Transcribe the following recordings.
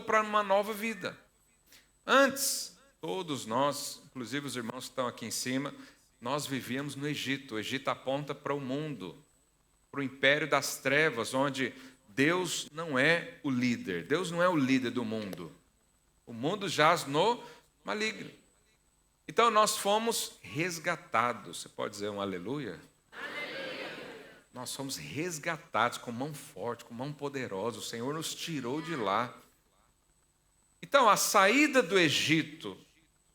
para uma nova vida. Antes, todos nós, inclusive os irmãos que estão aqui em cima, nós vivíamos no Egito. O Egito aponta para o mundo, para o império das trevas, onde Deus não é o líder. Deus não é o líder do mundo. O mundo jaz no maligno. Então nós fomos resgatados. Você pode dizer um aleluia? Aleluia. Nós fomos resgatados com mão forte, com mão poderosa. O Senhor nos tirou de lá. Então a saída do Egito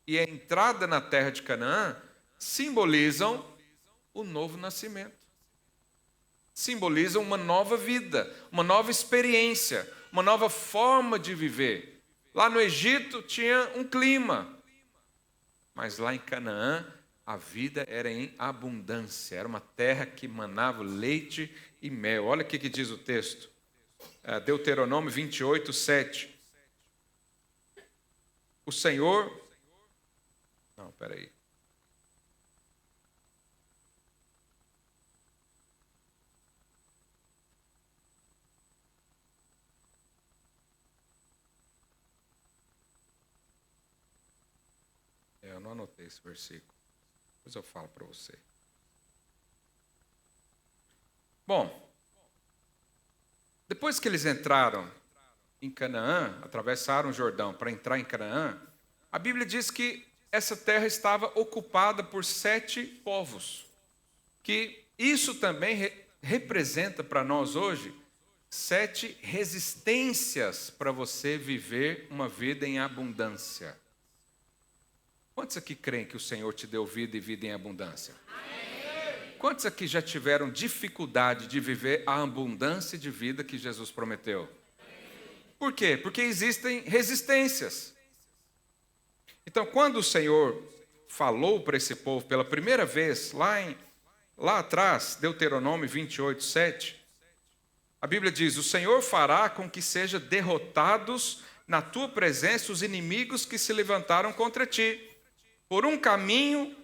e a entrada na terra de Canaã simbolizam o novo nascimento. Simbolizam uma nova vida, uma nova experiência, uma nova forma de viver. Lá no Egito tinha um clima, mas lá em Canaã a vida era em abundância. Era uma terra que manava leite e mel. Olha o que diz o texto. Deuteronômio 28, 7. O Senhor... Não, peraí. Eu não anotei esse versículo. Depois eu falo para você. Bom, depois que eles entraram em Canaã, atravessaram o Jordão para entrar em Canaã, a Bíblia diz que essa terra estava ocupada por 7 povos. Que isso também representa para nós hoje 7 resistências para você viver uma vida em abundância. Quantos aqui creem que o Senhor te deu vida e vida em abundância? Amém. Quantos aqui já tiveram dificuldade de viver a abundância de vida que Jesus prometeu? Amém. Por quê? Porque existem resistências. Então, quando o Senhor falou para esse povo pela primeira vez, lá atrás, Deuteronômio 28, 7, a Bíblia diz: o Senhor fará com que sejam derrotados na tua presença os inimigos que se levantaram contra ti. Por um caminho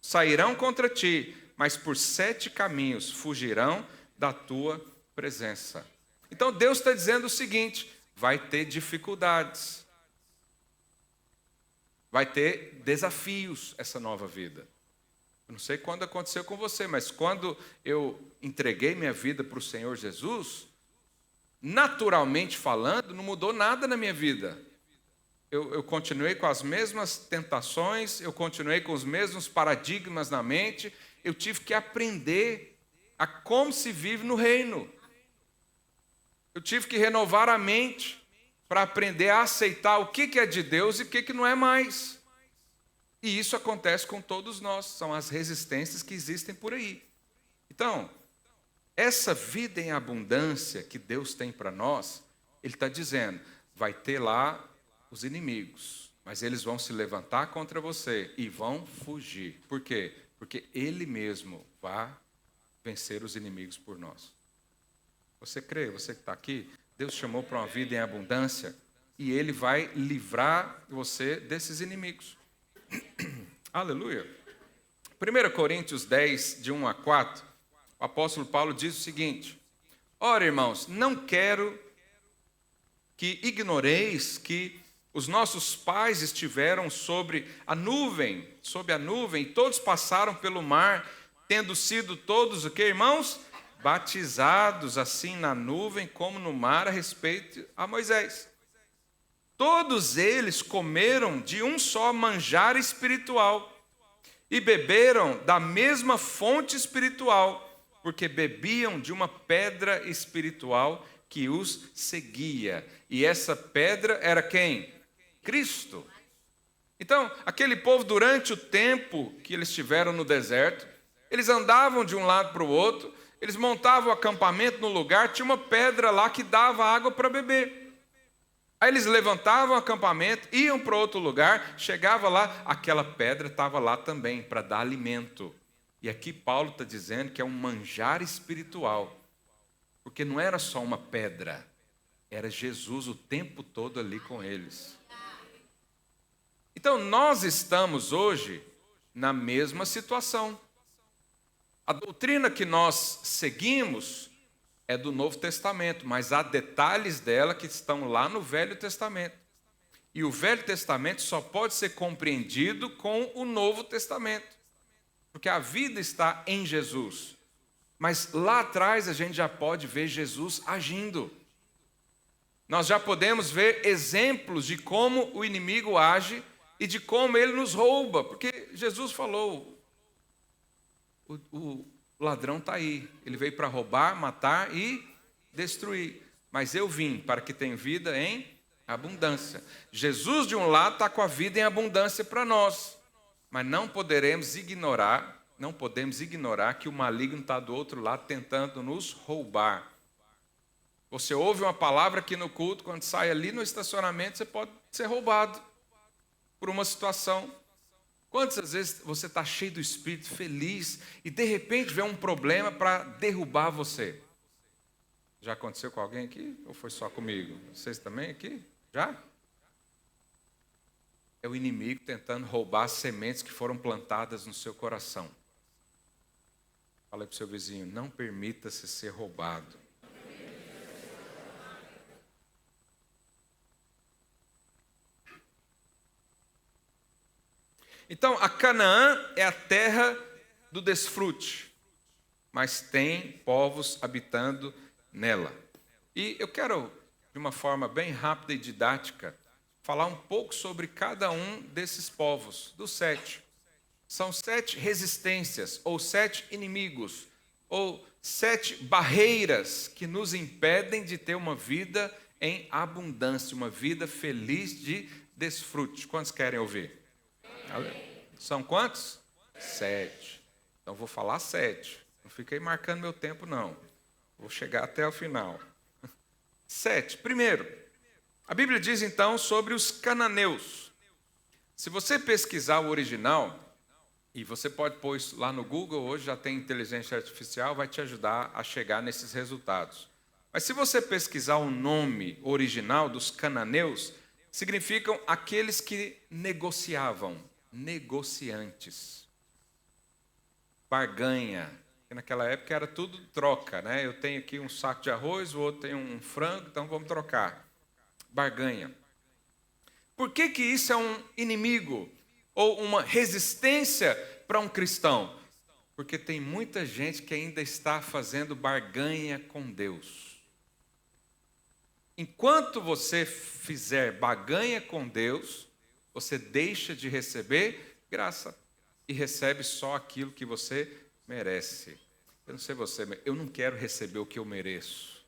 sairão contra ti, mas por 7 caminhos fugirão da tua presença. Então Deus está dizendo o seguinte: vai ter dificuldades, vai ter desafios essa nova vida. Eu não sei quando aconteceu com você, mas quando eu entreguei minha vida para o Senhor Jesus, naturalmente falando, não mudou nada na minha vida. Eu continuei com as mesmas tentações, eu continuei com os mesmos paradigmas na mente, eu tive que aprender a como se vive no reino. Eu tive que renovar a mente para aprender a aceitar o que é de Deus e o que não é mais. E isso acontece com todos nós, são as resistências que existem por aí. Então, essa vida em abundância que Deus tem para nós, Ele está dizendo, vai ter lá os inimigos, mas eles vão se levantar contra você e vão fugir. Por quê? Porque Ele mesmo vai vencer os inimigos por nós. Você crê? Você que está aqui? Deus chamou para uma vida em abundância e Ele vai livrar você desses inimigos. Aleluia. 1 Coríntios 10, de 1 a 4, o apóstolo Paulo diz o seguinte: ora, irmãos, não quero que ignoreis que os nossos pais estiveram sob a nuvem, e todos passaram pelo mar, tendo sido todos, o que, irmãos? Batizados assim na nuvem como no mar a respeito a Moisés. Todos eles comeram de um só manjar espiritual e beberam da mesma fonte espiritual, porque bebiam de uma pedra espiritual que os seguia. E essa pedra era quem? Cristo. Então, aquele povo, durante o tempo que eles estiveram no deserto, eles andavam de um lado para o outro, eles montavam o acampamento no lugar, tinha uma pedra lá que dava água para beber. Aí eles levantavam o acampamento, iam para outro lugar, chegava lá, aquela pedra estava lá também para dar alimento. E aqui Paulo está dizendo que é um manjar espiritual, porque não era só uma pedra, era Jesus o tempo todo ali com eles. Então nós estamos hoje na mesma situação. A doutrina que nós seguimos é do Novo Testamento, mas há detalhes dela que estão lá no Velho Testamento. E o Velho Testamento só pode ser compreendido com o Novo Testamento, porque a vida está em Jesus. Mas lá atrás a gente já pode ver Jesus agindo. Nós já podemos ver exemplos de como o inimigo age e de como ele nos rouba, porque Jesus falou, o ladrão está aí, ele veio para roubar, matar e destruir, mas eu vim para que tenha vida em abundância. Jesus de um lado está com a vida em abundância para nós, mas não podemos ignorar que o maligno está do outro lado tentando nos roubar. Você ouve uma palavra aqui no culto, quando sai ali no estacionamento, você pode ser roubado por uma situação. Quantas vezes você está cheio do Espírito, feliz, e de repente vem um problema para derrubar você? Já aconteceu com alguém aqui? Ou foi só comigo? Vocês também aqui? Já? É o inimigo tentando roubar as sementes que foram plantadas no seu coração. Fala para o seu vizinho, não permita-se ser roubado. Então, a Canaã é a terra do desfrute, mas tem povos habitando nela. E eu quero, de uma forma bem rápida e didática, falar um pouco sobre cada um desses povos, dos 7. São 7 resistências, ou 7 inimigos, ou 7 barreiras que nos impedem de ter uma vida em abundância, uma vida feliz de desfrute. Quantos querem ouvir? São quantos? 7. Então vou falar 7. Não fiquei marcando meu tempo, não. Vou chegar até o final. 7. Primeiro, a Bíblia diz então sobre os cananeus. Se você pesquisar o original, e você pode pôr isso lá no Google, hoje já tem inteligência artificial, vai te ajudar a chegar nesses resultados. Mas se você pesquisar o nome original dos cananeus, significam aqueles que negociavam. Negociantes, barganha, porque naquela época era tudo troca, né? Eu tenho aqui um saco de arroz, o outro tem um frango, então vamos trocar. Barganha. Por que isso é um inimigo ou uma resistência para um cristão? Porque tem muita gente que ainda está fazendo barganha com Deus. Enquanto você fizer barganha com Deus, você deixa de receber graça e recebe só aquilo que você merece. Eu não sei você, mas eu não quero receber o que eu mereço.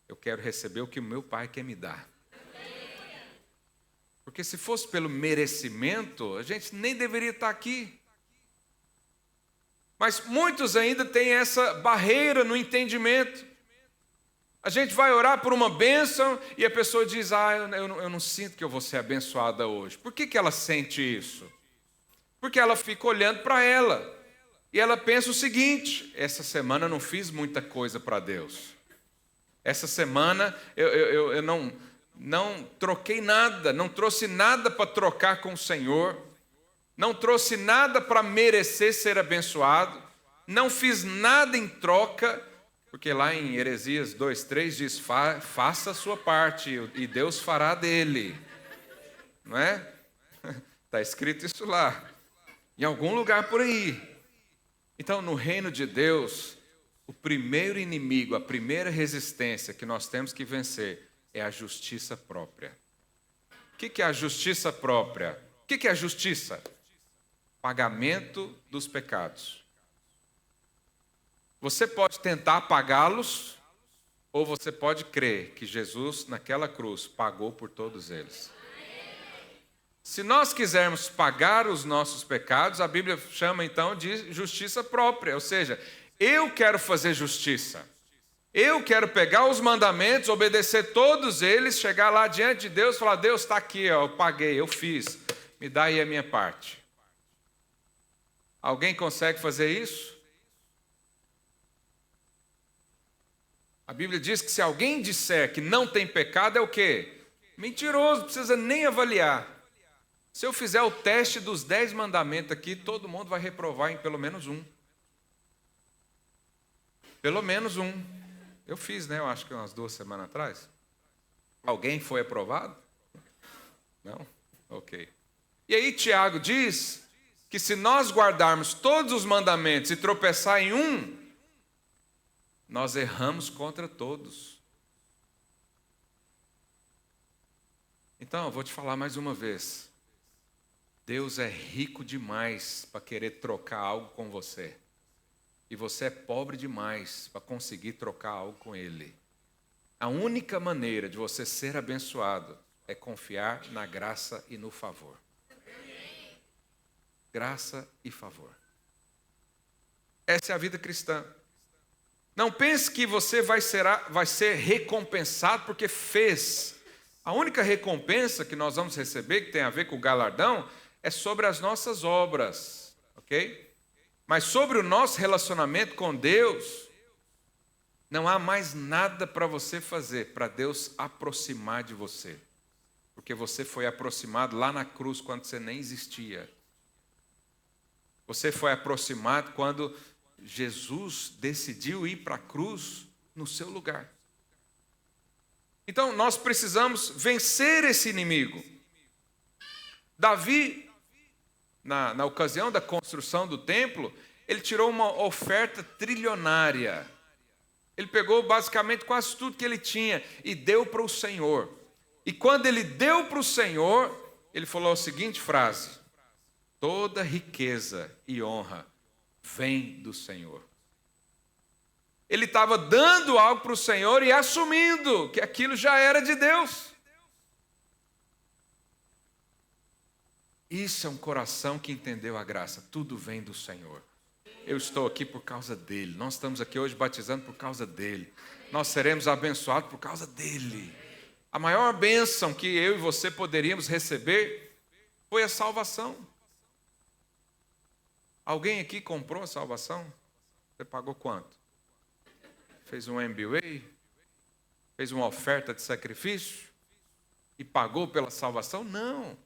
Eu quero receber o que o meu Pai quer me dar. Porque se fosse pelo merecimento, a gente nem deveria estar aqui. Mas muitos ainda têm essa barreira no entendimento. A gente vai orar por uma bênção e a pessoa diz, eu não sinto que eu vou ser abençoada hoje. Por que ela sente isso? Porque ela fica olhando para ela. E ela pensa o seguinte, essa semana eu não fiz muita coisa para Deus. Essa semana eu não troquei nada, não trouxe nada para trocar com o Senhor. Não trouxe nada para merecer ser abençoado. Não fiz nada em troca. Porque lá em Heresias 2:3 diz, faça a sua parte e Deus fará dele. Não é? Está escrito isso lá. Em algum lugar por aí. Então, no reino de Deus, o primeiro inimigo, a primeira resistência que nós temos que vencer é a justiça própria. O que é a justiça própria? O que é a justiça? Pagamento dos pecados. Você pode tentar apagá-los, ou você pode crer que Jesus, naquela cruz, pagou por todos eles. Se nós quisermos pagar os nossos pecados, a Bíblia chama então de justiça própria, ou seja, eu quero fazer justiça. Eu quero pegar os mandamentos, obedecer todos eles, chegar lá diante de Deus e falar, Deus está aqui, ó, eu paguei, eu fiz, me dá aí a minha parte. Alguém consegue fazer isso? A Bíblia diz que se alguém disser que não tem pecado, é o quê? Mentiroso, não precisa nem avaliar. Se eu fizer o teste dos 10 mandamentos aqui, todo mundo vai reprovar em pelo menos um. Pelo menos um. Eu fiz, né? Eu acho que umas 2 semanas atrás. Alguém foi aprovado? Não? Ok. E aí Tiago diz que se nós guardarmos todos os mandamentos e tropeçar em um, nós erramos contra todos. Então, eu vou te falar mais uma vez. Deus é rico demais para querer trocar algo com você. E você é pobre demais para conseguir trocar algo com Ele. A única maneira de você ser abençoado é confiar na graça e no favor. Graça e favor. Essa é a vida cristã. Não pense que você vai ser recompensado porque fez. A única recompensa que nós vamos receber, que tem a ver com o galardão, é sobre as nossas obras, ok? Mas sobre o nosso relacionamento com Deus, não há mais nada para você fazer, para Deus aproximar de você. Porque você foi aproximado lá na cruz quando você nem existia. Você foi aproximado quando Jesus decidiu ir para a cruz no seu lugar. Então, nós precisamos vencer esse inimigo. Davi, na ocasião da construção do templo, ele tirou uma oferta trilionária. Ele pegou basicamente quase tudo que ele tinha e deu para o Senhor. E quando ele deu para o Senhor, ele falou a seguinte frase: toda riqueza e honra vem do Senhor. Ele estava dando algo para o Senhor e assumindo que aquilo já era de Deus. Isso é um coração que entendeu a graça. Tudo vem do Senhor. Eu estou aqui por causa dele. Nós estamos aqui hoje batizando por causa dele. Nós seremos abençoados por causa dele. A maior bênção que eu e você poderíamos receber foi a salvação. Alguém aqui comprou a salvação? Você pagou quanto? Fez um MBA? Fez uma oferta de sacrifício? E pagou pela salvação? Não.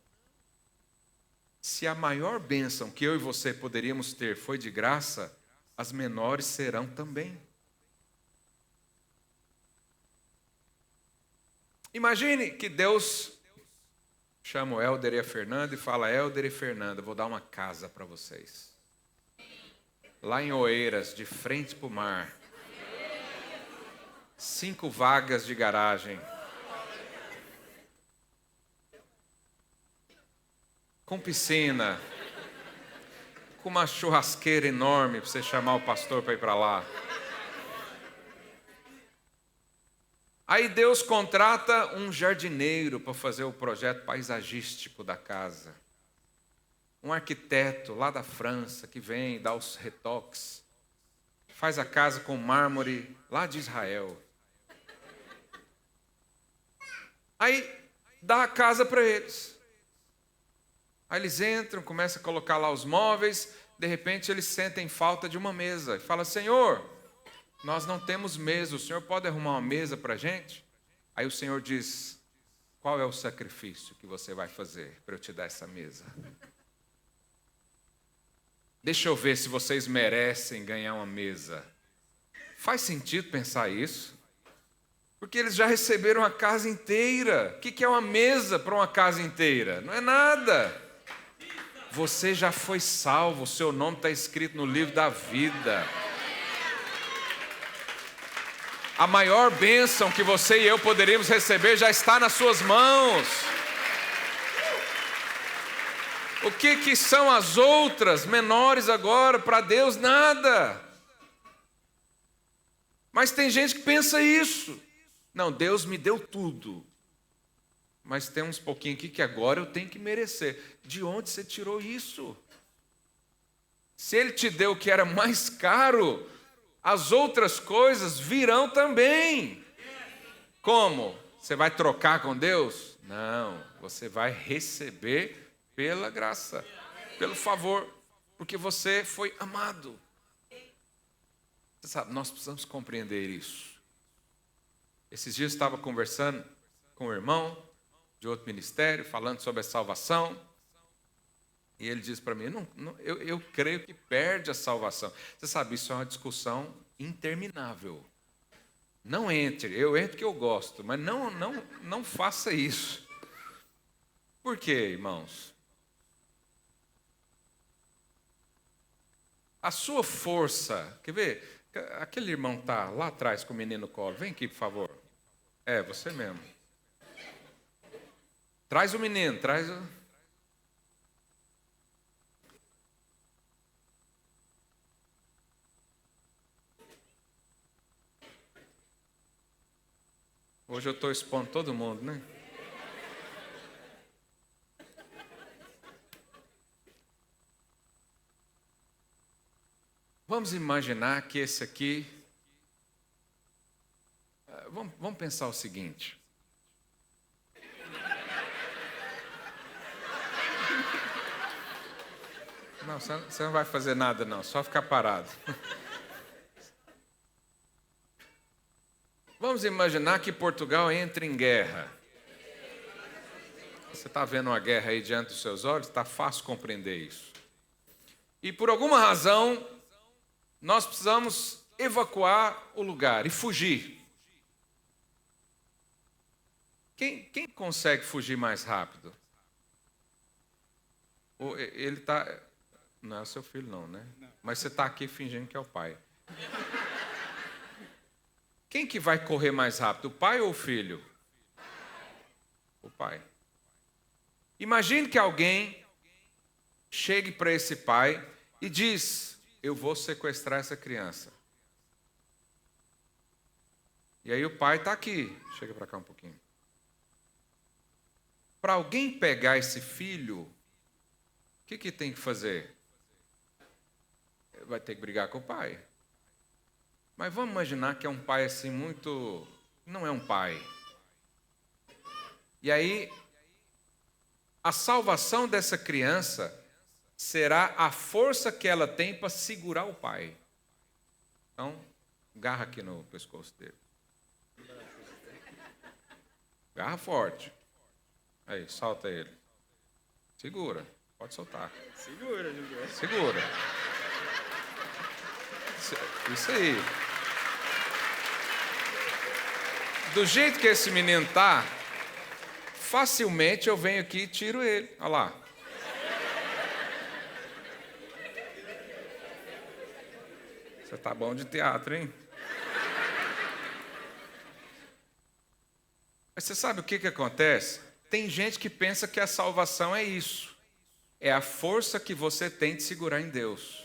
Se a maior bênção que eu e você poderíamos ter foi de graça, as menores serão também. Imagine que Deus chama o Helder e a Fernanda e fala: Helder e Fernanda, vou dar uma casa para vocês. Lá em Oeiras, de frente para o mar. 5 vagas de garagem. Com piscina. Com uma churrasqueira enorme para você chamar o pastor para ir para lá. Aí Deus contrata um jardineiro para fazer o projeto paisagístico da casa. Um arquiteto lá da França que vem dar os retoques. Faz a casa com mármore lá de Israel. Aí dá a casa para eles. Aí eles entram, começam a colocar lá os móveis. De repente eles sentem falta de uma mesa. E falam: Senhor, nós não temos mesa. O Senhor pode arrumar uma mesa para a gente? Aí o Senhor diz: qual é o sacrifício que você vai fazer para eu te dar essa mesa? Deixa eu ver se vocês merecem ganhar uma mesa. Faz sentido pensar isso? Porque eles já receberam a casa inteira. O que é uma mesa para uma casa inteira? Não é nada. Você já foi salvo, o seu nome está escrito no livro da vida. A maior bênção que você e eu poderíamos receber já está nas suas mãos. O que são as outras menores agora? Para Deus, nada. Mas tem gente que pensa isso. Não, Deus me deu tudo. Mas tem uns pouquinho aqui que agora eu tenho que merecer. De onde você tirou isso? Se Ele te deu o que era mais caro, as outras coisas virão também. Como? Você vai trocar com Deus? Não, você vai receber pela graça, pelo favor, porque você foi amado. Você sabe, nós precisamos compreender isso. Esses dias eu estava conversando com um irmão de outro ministério, falando sobre a salvação, e ele disse para mim: eu creio que perde a salvação. Você sabe, isso é uma discussão interminável. Não entre. Eu entro porque eu gosto, mas não faça isso. Por quê, irmãos? A sua força, quer ver? Aquele irmão está lá atrás com o menino no colo. Vem aqui, por favor. É, você mesmo. Traz o menino, traz o... Hoje eu estou expondo todo mundo, né? Vamos imaginar que esse aqui... Vamos pensar o seguinte. Não, você não vai fazer nada não, só ficar parado. Vamos imaginar que Portugal entra em guerra. Você está vendo uma guerra aí diante dos seus olhos? Está fácil compreender isso. E por alguma razão, nós precisamos evacuar o lugar e fugir. Quem consegue fugir mais rápido? Ele está... Não é o seu filho não, né? Não. Mas você está aqui fingindo que é o pai. Quem que vai correr mais rápido, o pai ou o filho? O pai. Imagine que alguém chegue para esse pai e diz: eu vou sequestrar essa criança. E aí o pai está aqui. Chega para cá um pouquinho. Para alguém pegar esse filho, o que tem que fazer? Vai ter que brigar com o pai. Mas vamos imaginar que é um pai assim muito... Não é um pai. E aí, a salvação dessa criança será a força que ela tem para segurar o pai. Então, agarra aqui no pescoço dele. Agarra forte. Aí, solta ele. Segura. Pode soltar. Segura, José. Segura. Isso aí. Do jeito que esse menino tá, facilmente eu venho aqui e tiro ele. Olha lá. Você tá bom de teatro, hein? Mas você sabe o que acontece? Tem gente que pensa que a salvação é isso. É a força que você tem de segurar em Deus.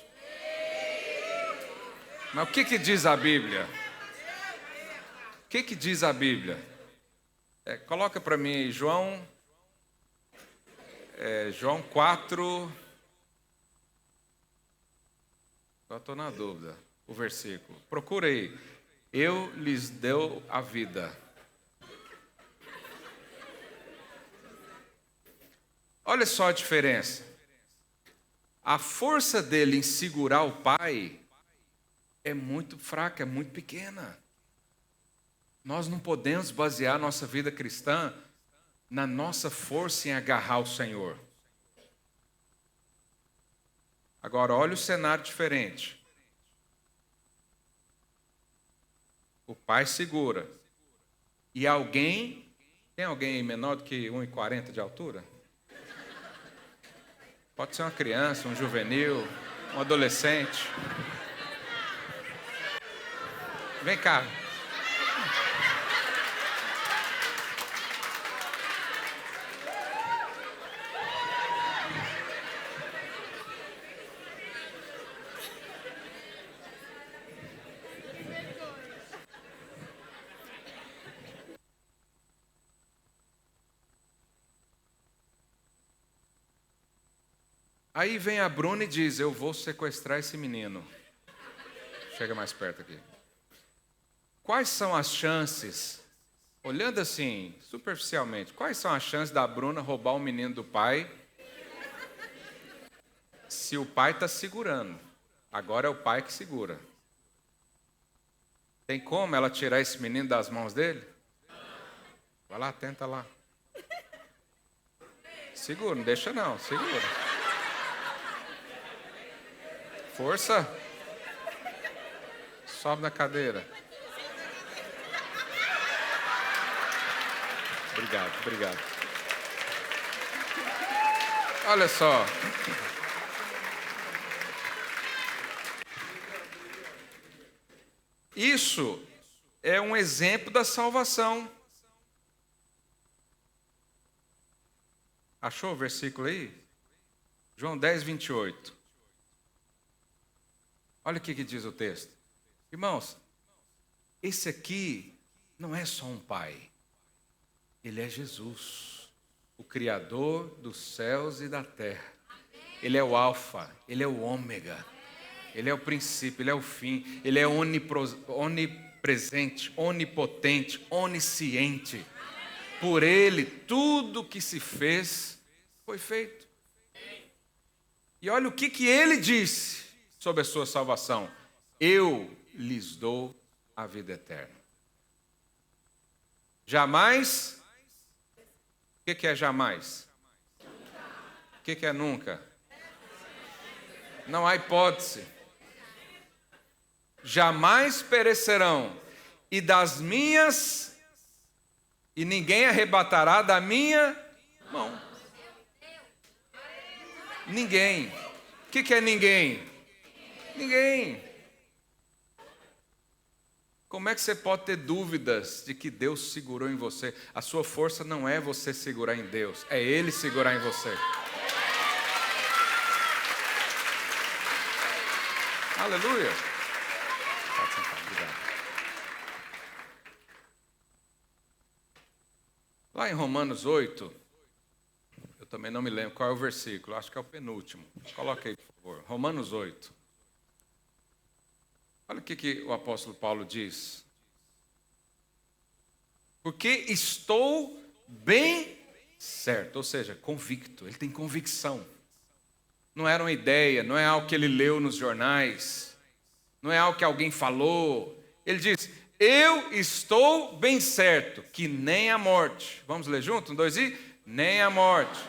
Mas o que diz a Bíblia? O que diz a Bíblia? Coloca para mim aí, João 4. Eu estou na dúvida, o versículo. Procura aí. Eu lhes dou a vida. Olha só a diferença. A força dele em segurar o pai é muito fraca, é muito pequena. Nós não podemos basear nossa vida cristã na nossa força em agarrar o Senhor. Agora, olha o cenário diferente. O pai segura. E alguém... Tem alguém aí menor do que 1,40 de altura? Pode ser uma criança, um juvenil, um adolescente. Vem cá. Aí vem a Bruna e diz: eu vou sequestrar esse menino. Chega mais perto aqui. Quais são as chances, olhando assim, superficialmente, quais são as chances da Bruna roubar o menino do pai se o pai está segurando? Agora é o pai que segura. Tem como ela tirar esse menino das mãos dele? Vai lá, tenta lá. Segura, não deixa não, segura. Força. Sobe na cadeira. Obrigado. Olha só. Isso é um exemplo da salvação. Achou o versículo aí? João 10, 28. Olha o que diz o texto. Irmãos, esse aqui não é só um pai. Ele é Jesus, o Criador dos céus e da terra. Ele é o alfa, ele é o ômega. Ele é o princípio, ele é o fim. Ele é onipresente, onipotente, onisciente. Por ele, tudo que se fez foi feito. E olha o que ele disse sobre a sua salvação. Eu lhes dou a vida eterna. Jamais. O que é jamais? O que é nunca? Não há hipótese. Jamais perecerão. E das minhas, e ninguém arrebatará da minha mão. Ninguém. O que é ninguém? Ninguém. Como é que você pode ter dúvidas de que Deus segurou em você? A sua força não é você segurar em Deus, é Ele segurar em você. Aleluia. Pode sentar, obrigado. Lá em Romanos 8, eu também não me lembro qual é o versículo, acho que é o penúltimo. Coloque aí, por favor. Romanos 8. Olha o que o apóstolo Paulo diz. Porque estou bem certo, ou seja, convicto, ele tem convicção. Não era uma ideia, não é algo que ele leu nos jornais, não é algo que alguém falou. Ele diz, eu estou bem certo que nem a morte, vamos ler junto? 1, 2 e... Nem a morte,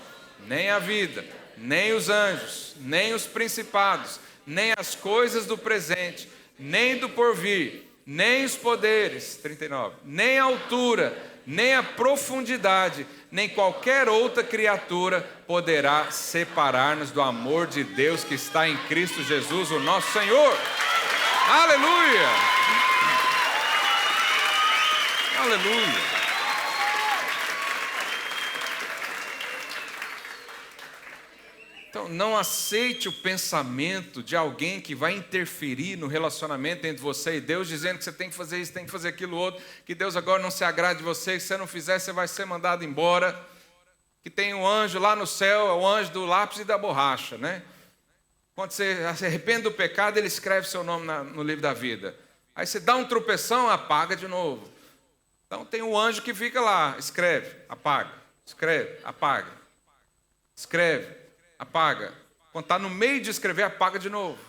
nem a vida, nem os anjos, nem os principados, nem as coisas do presente, nem do porvir, nem os poderes, 39, nem a altura, nem a profundidade, nem qualquer outra criatura poderá separar-nos do amor de Deus que está em Cristo Jesus, o nosso Senhor. Aleluia! Aleluia! Então, não aceite o pensamento de alguém que vai interferir no relacionamento entre você e Deus, dizendo que você tem que fazer isso, tem que fazer aquilo outro, que Deus agora não se agrade de você, que se você não fizer, você vai ser mandado embora, que tem um anjo lá no céu, é o anjo do lápis e da borracha, né? Quando você se arrepende do pecado, ele escreve seu nome no livro da vida. Aí você dá um tropeção, apaga de novo. Então tem um anjo que fica lá, escreve, apaga, escreve, apaga. Quando está no meio de escrever, apaga de novo.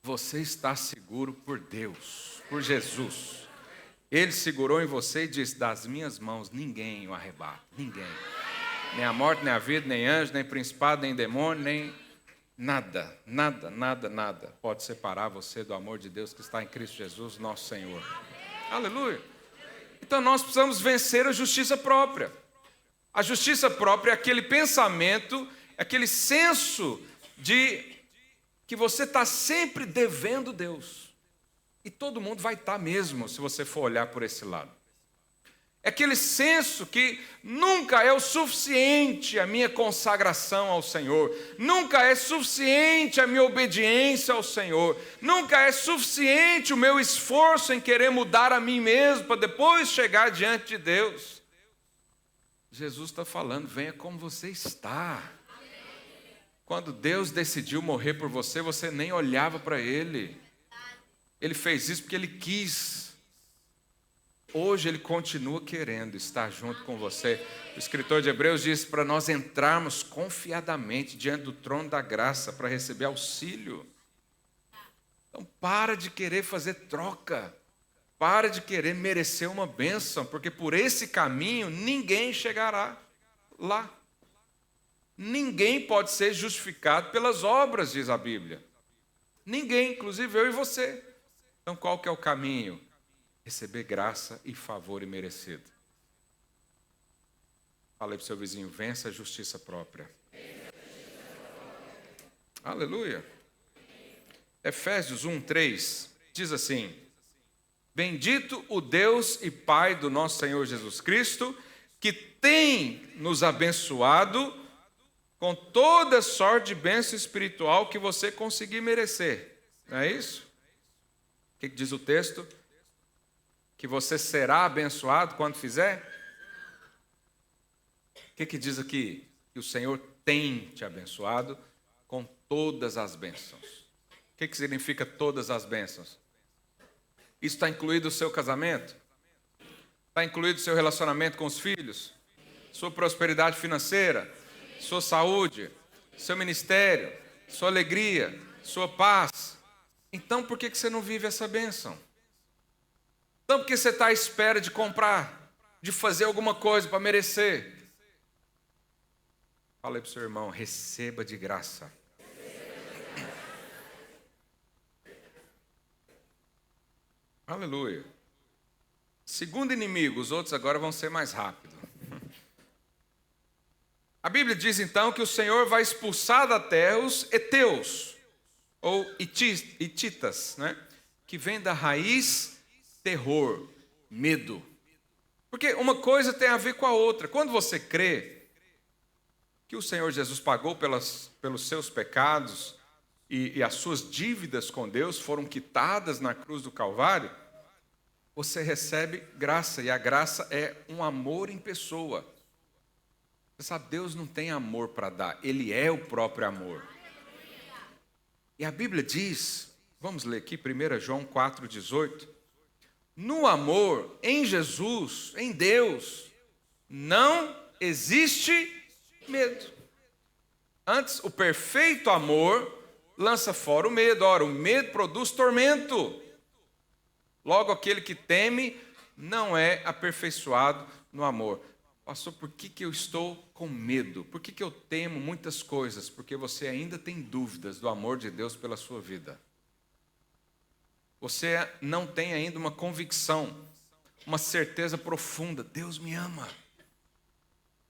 Você está seguro por Deus, por Jesus. Ele segurou em você e disse, das minhas mãos ninguém o arrebata, ninguém. Nem a morte, nem a vida, nem anjo, nem principado, nem demônio, nem nada pode separar você do amor de Deus que está em Cristo Jesus, nosso Senhor. Aleluia. Então nós precisamos vencer a justiça própria. A justiça própria é aquele pensamento, aquele senso de que você está sempre devendo Deus. E todo mundo vai estar mesmo, se você for olhar por esse lado. É aquele senso que nunca é o suficiente a minha consagração ao Senhor, nunca é suficiente a minha obediência ao Senhor, nunca é suficiente o meu esforço em querer mudar a mim mesmo para depois chegar diante de Deus. Jesus está falando, venha como você está. Quando Deus decidiu morrer por você, você nem olhava para Ele. Ele fez isso porque Ele quis. Hoje Ele continua querendo estar junto com você. O escritor de Hebreus diz para nós entrarmos confiadamente diante do trono da graça para receber auxílio. Então para de querer fazer troca. Para de querer merecer uma bênção, porque por esse caminho ninguém chegará lá. Ninguém pode ser justificado pelas obras, diz a Bíblia. Ninguém, inclusive eu e você. Então qual que é o caminho? receber graça e favor imerecido. Fala aí para o seu vizinho, vença a justiça própria. Aleluia. Efésios 1:3 diz assim: bendito o Deus e Pai do nosso Senhor Jesus Cristo, que tem nos abençoado com toda sorte de bênção espiritual que você conseguir merecer. Não é isso? O que diz o texto? Que você será abençoado quando fizer? O que diz aqui? Que o Senhor tem te abençoado com todas as bênçãos. O que significa todas as bênçãos? Isso está incluído o seu casamento? Está incluído o seu relacionamento com os filhos? Sua prosperidade financeira? Sua saúde? Seu ministério? Sua alegria? Sua paz? Então por que você não vive essa bênção? Então por que você está à espera de comprar? De fazer alguma coisa para merecer? Fala aí para o seu irmão, receba de graça. Aleluia. Segundo inimigo, os outros agora vão ser mais rápidos. A Bíblia diz então que o Senhor vai expulsar da terra os heteus, ou hititas, né? Que vem da raiz terror, medo. Porque uma coisa tem a ver com a outra. Quando você crê que o Senhor Jesus pagou pelos seus pecados e as suas dívidas com Deus foram quitadas na cruz do Calvário, você recebe graça, e a graça é um amor em pessoa. Você sabe, Deus não tem amor para dar, Ele é o próprio amor. E a Bíblia diz, vamos ler aqui, 1 João 4,18, no amor, em Jesus, em Deus, não existe medo. Antes, o perfeito amor lança fora o medo. Ora, o medo produz tormento. Logo, aquele que teme não é aperfeiçoado no amor. Pastor, por que eu estou com medo? Por que eu temo muitas coisas? Porque você ainda tem dúvidas do amor de Deus pela sua vida. Você não tem ainda uma convicção, uma certeza profunda. Deus me ama.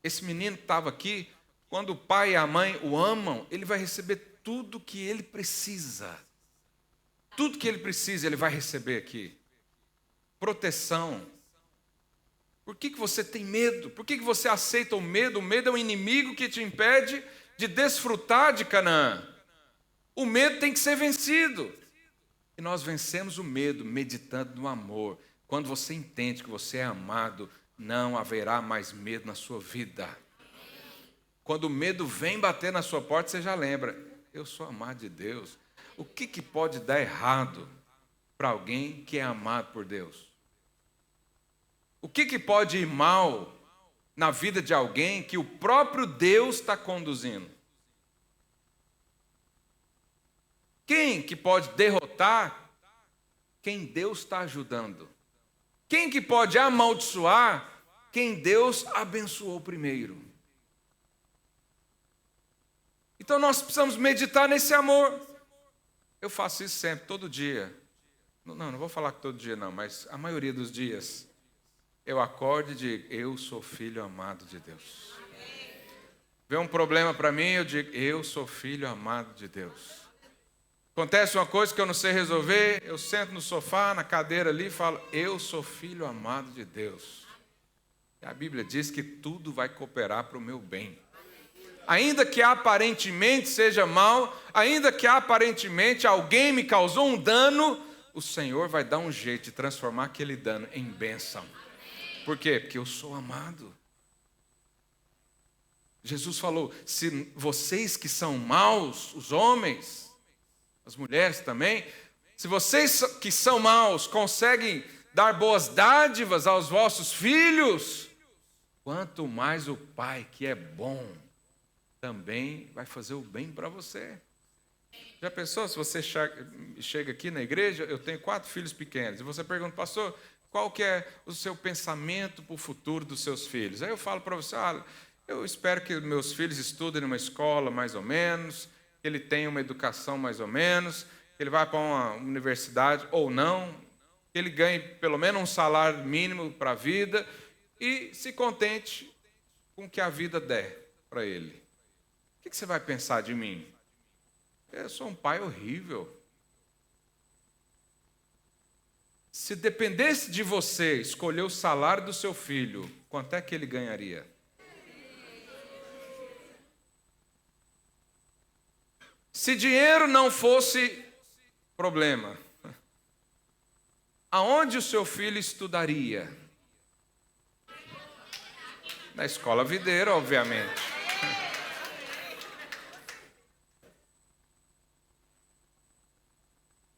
Esse menino que estava aqui, quando o pai e a mãe o amam, ele vai receber tudo que ele precisa. Tudo que ele precisa, ele vai receber aqui. Proteção. Por que você tem medo? Por que você aceita o medo? O medo é um inimigo que te impede de desfrutar de Canaã. O medo tem que ser vencido. E nós vencemos o medo meditando no amor. Quando você entende que você é amado, não haverá mais medo na sua vida. Quando o medo vem bater na sua porta, você já lembra, eu sou amado de Deus. O que pode dar errado para alguém que é amado por Deus? O que pode ir mal na vida de alguém que o próprio Deus está conduzindo? Quem que pode derrotar quem Deus está ajudando? Quem que pode amaldiçoar quem Deus abençoou primeiro? Então nós precisamos meditar nesse amor. Eu faço isso sempre, todo dia. Não vou falar que todo dia não, mas a maioria dos dias eu acordo e digo, eu sou filho amado de Deus. Vê um problema para mim, eu digo, eu sou filho amado de Deus. Acontece uma coisa que eu não sei resolver, eu sento no sofá, na cadeira ali e falo, eu sou filho amado de Deus. E a Bíblia diz que tudo vai cooperar para o meu bem. Ainda que aparentemente seja mal, ainda que aparentemente alguém me causou um dano, o Senhor vai dar um jeito de transformar aquele dano em bênção. Por quê? Porque eu sou amado. Jesus falou, se vocês que são maus, os homens, as mulheres também, se vocês que são maus conseguem dar boas dádivas aos vossos filhos, quanto mais o Pai que é bom também vai fazer o bem para você. Já pensou, se você chega aqui na igreja, eu tenho 4 filhos pequenos, e você pergunta, pastor, qual que é o seu pensamento para o futuro dos seus filhos? Aí eu falo para você, eu espero que meus filhos estudem numa escola mais ou menos, que ele tenha uma educação mais ou menos, que ele vá para uma universidade ou não. que ele ganhe pelo menos um salário mínimo para a vida e se contente com o que a vida der para ele. O que você vai pensar de mim? Eu sou um pai horrível. Se dependesse de você escolher o salário do seu filho, quanto é que ele ganharia? Se dinheiro não fosse problema, aonde o seu filho estudaria? Na escola videira, obviamente.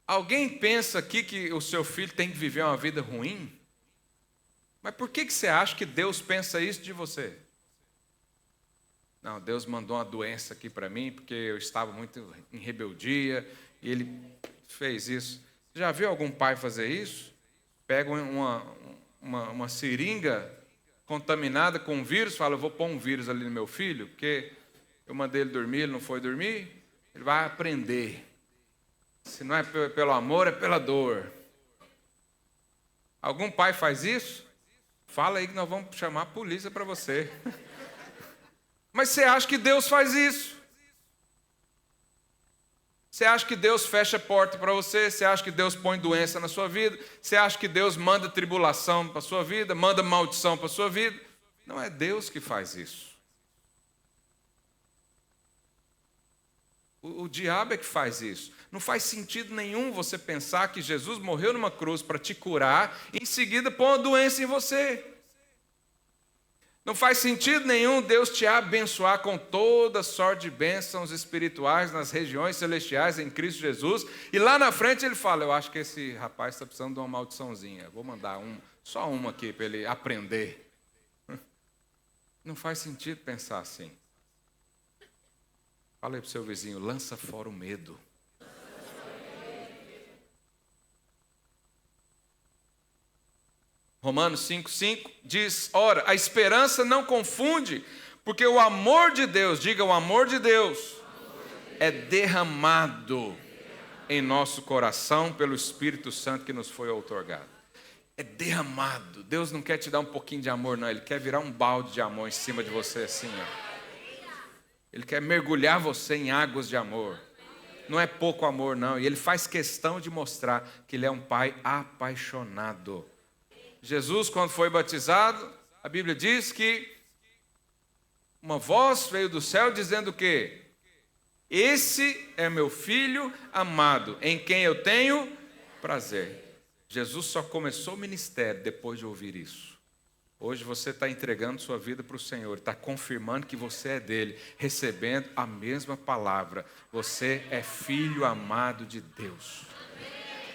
Alguém pensa aqui que o seu filho tem que viver uma vida ruim? Mas por que você acha que Deus pensa isso de você? Não, Deus mandou uma doença aqui para mim, porque eu estava muito em rebeldia, e Ele fez isso. Já viu algum pai fazer isso? Pega uma seringa contaminada com um vírus, fala, eu vou pôr um vírus ali no meu filho, porque eu mandei ele dormir, ele não foi dormir, ele vai aprender. Se não é pelo amor, é pela dor. Algum pai faz isso? Fala aí que nós vamos chamar a polícia para você. Mas você acha que Deus faz isso? Você acha que Deus fecha a porta para você? Você acha que Deus põe doença na sua vida? Você acha que Deus manda tribulação para a sua vida? Manda maldição para a sua vida? Não é Deus que faz isso. O diabo é que faz isso. Não faz sentido nenhum você pensar que Jesus morreu numa cruz para te curar e em seguida pôr uma doença em você. Não faz sentido nenhum Deus te abençoar com toda sorte de bênçãos espirituais nas regiões celestiais em Cristo Jesus. E lá na frente ele fala, eu acho que esse rapaz está precisando de uma maldiçãozinha. Vou mandar só uma aqui para ele aprender. Não faz sentido pensar assim. Fala aí para o seu vizinho, lança fora o medo. Romanos 5,5 diz, ora, a esperança não confunde, porque o amor de Deus, diga o amor de Deus, é derramado em nosso coração pelo Espírito Santo que nos foi outorgado. É derramado. Deus não quer te dar um pouquinho de amor, não. Ele quer virar um balde de amor em cima de você assim, ó. Ele quer mergulhar você em águas de amor. Não é pouco amor, não. E Ele faz questão de mostrar que Ele é um Pai apaixonado. Jesus, quando foi batizado, a Bíblia diz que uma voz veio do céu dizendo o quê? Esse é meu filho amado, em quem eu tenho prazer. Jesus só começou o ministério depois de ouvir isso. Hoje você está entregando sua vida para o Senhor, está confirmando que você é dele, recebendo a mesma palavra. Você é filho amado de Deus.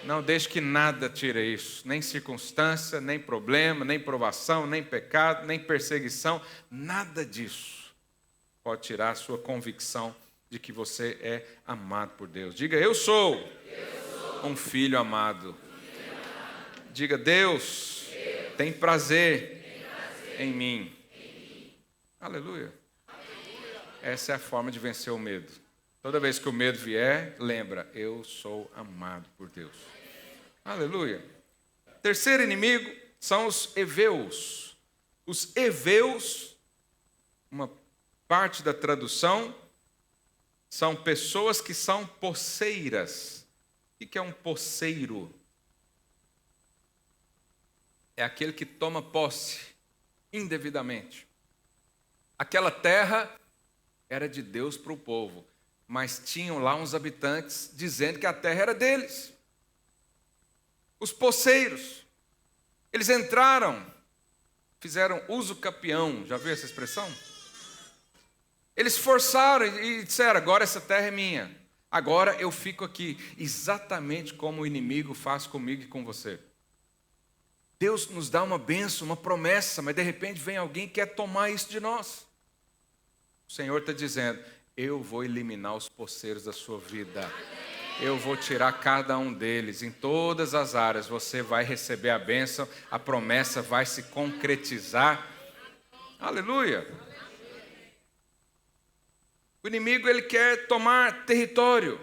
Não deixe que nada tire isso, nem circunstância, nem problema, nem provação, nem pecado, nem perseguição, nada disso pode tirar a sua convicção de que você é amado por Deus. Diga, eu sou um filho amado. Diga, Deus tem prazer em mim. Aleluia. Essa é a forma de vencer o medo. Toda vez que o medo vier, lembra, eu sou amado por Deus. Aleluia. Terceiro inimigo são os heveus. Os heveus, uma parte da tradução, são pessoas que são posseiras. O que é um posseiro? É aquele que toma posse indevidamente. Aquela terra era de Deus para o povo, mas tinham lá uns habitantes dizendo que a terra era deles. Os posseiros, eles entraram, fizeram uso capião, já viu essa expressão? Eles forçaram e disseram, agora essa terra é minha, agora eu fico aqui, exatamente como o inimigo faz comigo e com você. Deus nos dá uma bênção, uma promessa, mas de repente vem alguém que quer tomar isso de nós. O Senhor está dizendo, eu vou eliminar os posseiros da sua vida. Eu vou tirar cada um deles. Em todas as áreas você vai receber a bênção, a promessa vai se concretizar. Aleluia. O inimigo, ele quer tomar território.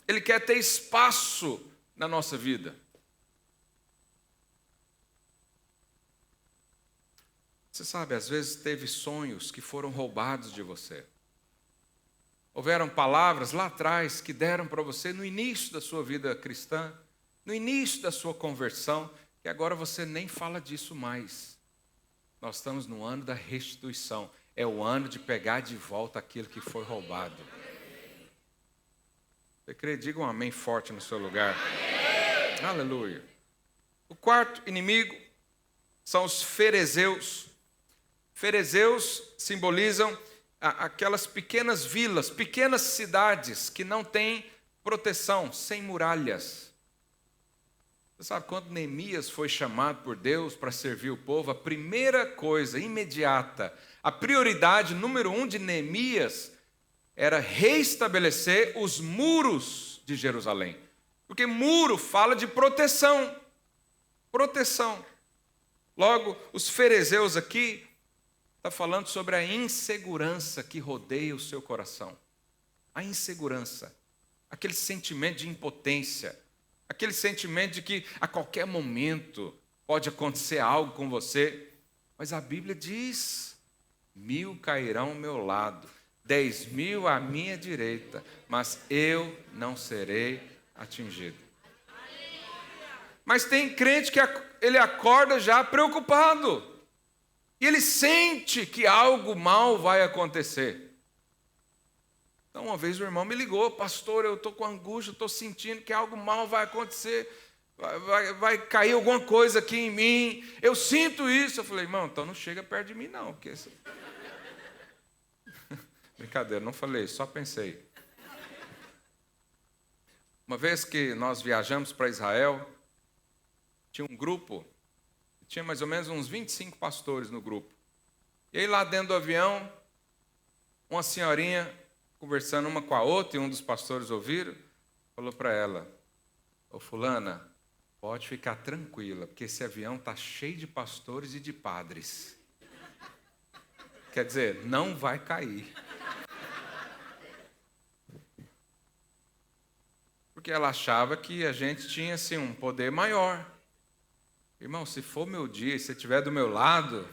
Ele quer ter espaço na nossa vida. Você sabe, às vezes teve sonhos que foram roubados de você. Houveram palavras lá atrás que deram para você no início da sua vida cristã, no início da sua conversão, que agora você nem fala disso mais. Nós estamos no ano da restituição. É o ano de pegar de volta aquilo que foi roubado. Você crê? Diga um amém forte no seu lugar. Amém. Aleluia. O quarto inimigo são os fariseus. Fariseus simbolizam aquelas pequenas vilas, pequenas cidades que não têm proteção, sem muralhas. Você sabe, quando Neemias foi chamado por Deus para servir o povo, a primeira coisa imediata, a prioridade número 1 de Neemias era reestabelecer os muros de Jerusalém. Porque muro fala de proteção. Proteção. Logo, os fariseus aqui está falando sobre a insegurança que rodeia o seu coração. A insegurança. Aquele sentimento de impotência. Aquele sentimento de que a qualquer momento pode acontecer algo com você. Mas a Bíblia diz: 1000 cairão ao meu lado, 10.000 à minha direita, mas eu não serei atingido. Mas tem crente que ele acorda já preocupado. E ele sente que algo mal vai acontecer. Então, uma vez o irmão me ligou: pastor, eu estou com angústia, estou sentindo que algo mal vai acontecer, vai cair alguma coisa aqui em mim, eu sinto isso. Eu falei: irmão, então não chega perto de mim não, porque... Brincadeira, não falei, só pensei. Uma vez que nós viajamos para Israel, tinha um grupo, tinha mais ou menos uns 25 pastores no grupo. E aí lá dentro do avião, uma senhorinha conversando uma com a outra, e um dos pastores ouviram, falou para ela: ô fulana, pode ficar tranquila, porque esse avião está cheio de pastores e de padres. Quer dizer, não vai cair. Porque ela achava que a gente tinha assim, um poder maior. Irmão, se for meu dia e você estiver do meu lado...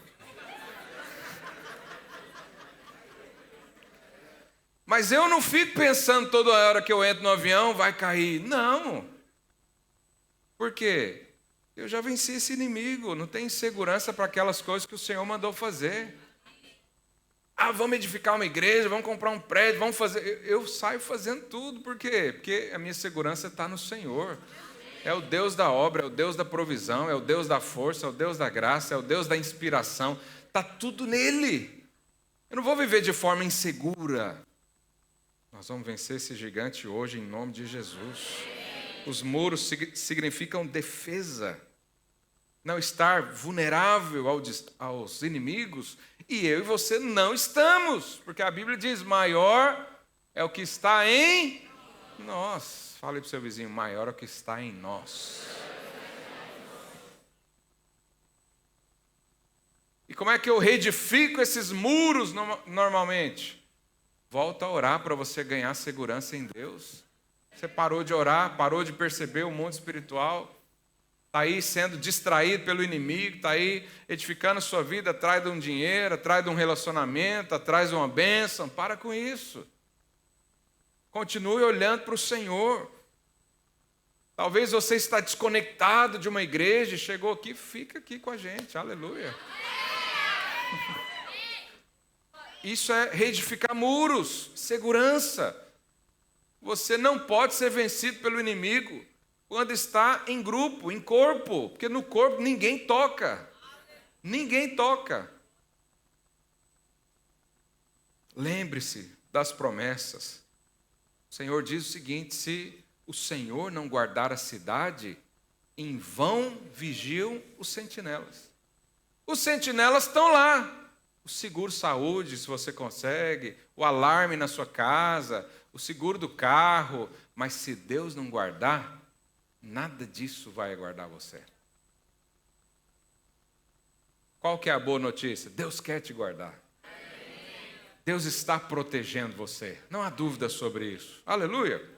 Mas eu não fico pensando toda hora que eu entro no avião, vai cair. Não. Por quê? Eu já venci esse inimigo, não tenho segurança para aquelas coisas que o Senhor mandou fazer. Vamos edificar uma igreja, vamos comprar um prédio, vamos fazer... Eu saio fazendo tudo, por quê? Porque a minha segurança está no Senhor. É o Deus da obra, é o Deus da provisão, é o Deus da força, é o Deus da graça, é o Deus da inspiração. Está tudo nele. Eu não vou viver de forma insegura. Nós vamos vencer esse gigante hoje em nome de Jesus. Os muros significam defesa. Não estar vulnerável aos inimigos. E eu e você não estamos. Porque a Bíblia diz: maior é o que está em nós. Fale para o seu vizinho: maior é o que está em nós. E como é que eu reedifico esses muros normalmente? Volta a orar para você ganhar segurança em Deus. Você parou de orar, parou de perceber o mundo espiritual, está aí sendo distraído pelo inimigo, está aí edificando a sua vida atrás de um dinheiro, atrás de um relacionamento, atrás de uma bênção. Para com isso. Continue olhando para o Senhor. Talvez você está desconectado de uma igreja e chegou aqui, fica aqui com a gente. Aleluia. Isso é reedificar muros, segurança. Você não pode ser vencido pelo inimigo quando está em grupo, em corpo, porque no corpo ninguém toca. Ninguém toca. Lembre-se das promessas. O Senhor diz o seguinte: se o Senhor não guardar a cidade, em vão vigiam os sentinelas. Os sentinelas estão lá. O seguro-saúde, se você consegue, o alarme na sua casa, o seguro do carro. Mas se Deus não guardar, nada disso vai guardar você. Qual que é a boa notícia? Deus quer te guardar. Deus está protegendo você. Não há dúvida sobre isso. Aleluia.